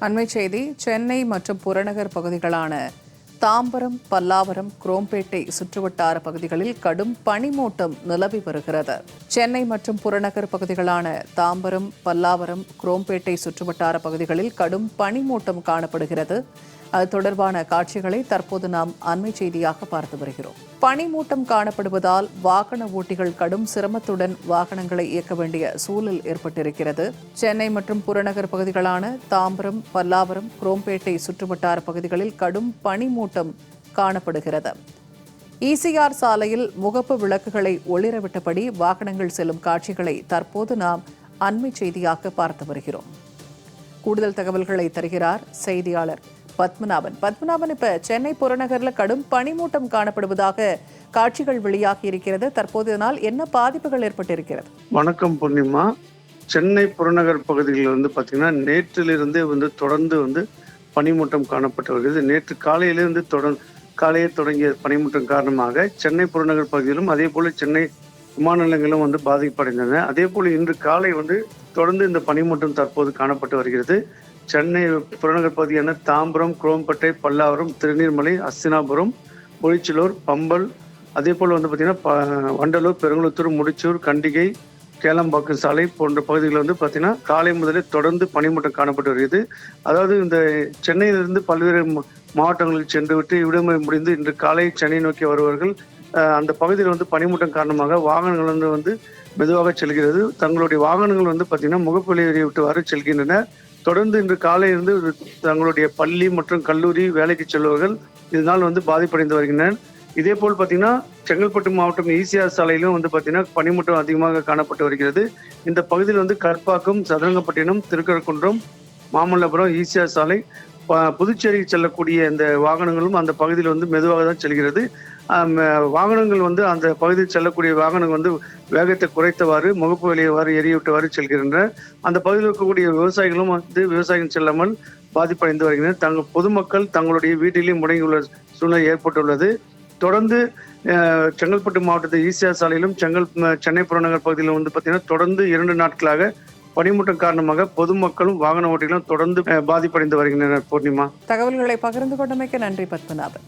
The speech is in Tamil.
அண்மை செய்தி சென்னை மற்றும் புறநகர் பகுதிகளான தாம்பரம், பல்லாவரம், குரோம்பேட்டை சுற்றுவட்டார பகுதிகளில் கடும் பனிமூட்டம் நிலவி வருகிறது. சென்னை மற்றும் புறநகர் பகுதிகளான தாம்பரம், பல்லாவரம், குரோம்பேட்டை சுற்றுவட்டார பகுதிகளில் கடும் பனிமூட்டம் காணப்படுகிறது. அது தொடர்பான காட்சிகளை தற்போது நாம் அண்மை செய்தியாக பார்த்து வருகிறோம். பனிமூட்டம் காணப்படுவதால் வாகன ஓட்டிகள் கடும் சிரமத்துடன் வாகனங்களை இயக்க வேண்டிய சூழல் ஏற்பட்டிருக்கிறது. சென்னை மற்றும் புறநகர் பகுதிகளான தாம்பரம், பல்லாவரம், குரோம்பேட்டை சுற்றுவட்டார பகுதிகளில் கடும் பனிமூட்டம் காணப்படுகிறது. ஈசிஆர் சாலையில் முகப்பு விளக்குகளை ஒளிரவிட்டபடி வாகனங்கள் செல்லும் காட்சிகளை தற்போது நாம் அண்மை செய்தியாக பார்த்து வருகிறோம். கூடுதல் தகவல்களை தருகிறார் செய்தியாளர் பத்மநாபன். இப்ப சென்னை புறநகர்ல கடும் பனிமூட்டம் காணப்படுவதாக காட்சிகள் வெளியாகி இருக்கிறது. தற்போது இதனால் என்ன பாதிப்புகள் ஏற்பட்டிருக்கிறது? வணக்கம் பூர்ணிமா. சென்னை புறநகர் பகுதிகளில் பாத்தீங்கன்னா நேற்றிலிருந்து தொடர்ந்து பனிமூட்டம் காணப்பட்டு வருகிறது. நேற்று காலையிலிருந்து தொடங்கிய பனிமூட்டம் காரணமாக சென்னை புறநகர் பகுதியிலும் அதே போல சென்னை விமான நிலையங்களும் பாதிப்படைந்தன. அதே போல இன்று காலை தொடர்ந்து இந்த பனிமூட்டம் தற்போது காணப்பட்டு வருகிறது. சென்னை புறநகர் பகுதியான தாம்பரம், குரோம்பேட்டை, பல்லாவரம், திருநீர்மலை, அஸ்தினாபுரம், பொழிச்சலூர், பம்பல், அதே போல் பார்த்தீங்கன்னா வண்டலூர், பெருங்குளத்தூர், முடிச்சூர், கண்டிகை, கேளம்பாக்கம் சாலை போன்ற பகுதிகளில் பார்த்தீங்கன்னா காலை முதலே தொடர்ந்து பனிமூட்டம் காணப்பட்டு வருகிறது. அதாவது இந்த சென்னையிலிருந்து பல்வேறு மாவட்டங்களில் சென்று விட்டு விடுமுறை முடிந்து இன்று காலை சென்னை நோக்கி வருவார்கள். அந்த பகுதியில் பனிமூட்டம் காரணமாக வாகனங்கள் மெதுவாக செல்கிறது. தங்களுடைய வாகனங்கள் பார்த்தீங்கன்னா முகப்புலை விட்டு செல்கின்றன. தொடர்ந்து இன்று காலையிலிருந்து தங்களுடைய பள்ளி மற்றும் கல்லூரி வேலைக்கு செல்பவர்கள் இதனால் பாதிப்படைந்து வருகின்றனர். இதே போல் பார்த்தீங்கன்னா செங்கல்பட்டு மாவட்டம் ஈசிஆர் சாலையிலும் பார்த்தீங்கன்னா பனிமூட்டம் அதிகமாக காணப்பட்டு வருகிறது. இந்த பகுதியில் கற்பாக்கம், சதுரங்கப்பட்டினம், திருக்கழுக்குன்றம், மாமல்லபுரம், ஈசிஆர் சாலை, புதுச்சேரி செல்லக்கூடிய இந்த வாகனங்களும் அந்த பகுதியில் மெதுவாக தான் செல்கிறது. வாகனங்கள் அந்த பகுதியில் செல்லக்கூடிய வாகனங்கள் வேகத்தை குறைத்தவாறு முகப்பு வெளியவாறு எரிவிட்டவாறு செல்கின்றன. அந்த பகுதியில் இருக்கக்கூடிய விவசாயிகளும் விவசாயம் செல்லாமல் பாதிப்படைந்து வருகின்றனர். பொதுமக்கள் தங்களுடைய வீட்டிலேயே முடங்கியுள்ள சூழ்நிலை ஏற்பட்டுள்ளது. தொடர்ந்து செங்கல்பட்டு மாவட்டத்தில் ஈசிஆர் சாலையிலும் சென்னை புறநகர் பகுதியில் பார்த்தீங்கன்னா தொடர்ந்து 2 நாட்களாக பனிமூட்டம் காரணமாக பொதுமக்களும் வாகன ஓட்டிகளும் தொடர்ந்து பாதிப்படைந்து வருகின்றனர். பூர்ணிமா, தகவல்களை பகிர்ந்து கொண்டமைக்கு நன்றி பத்மநாபன்.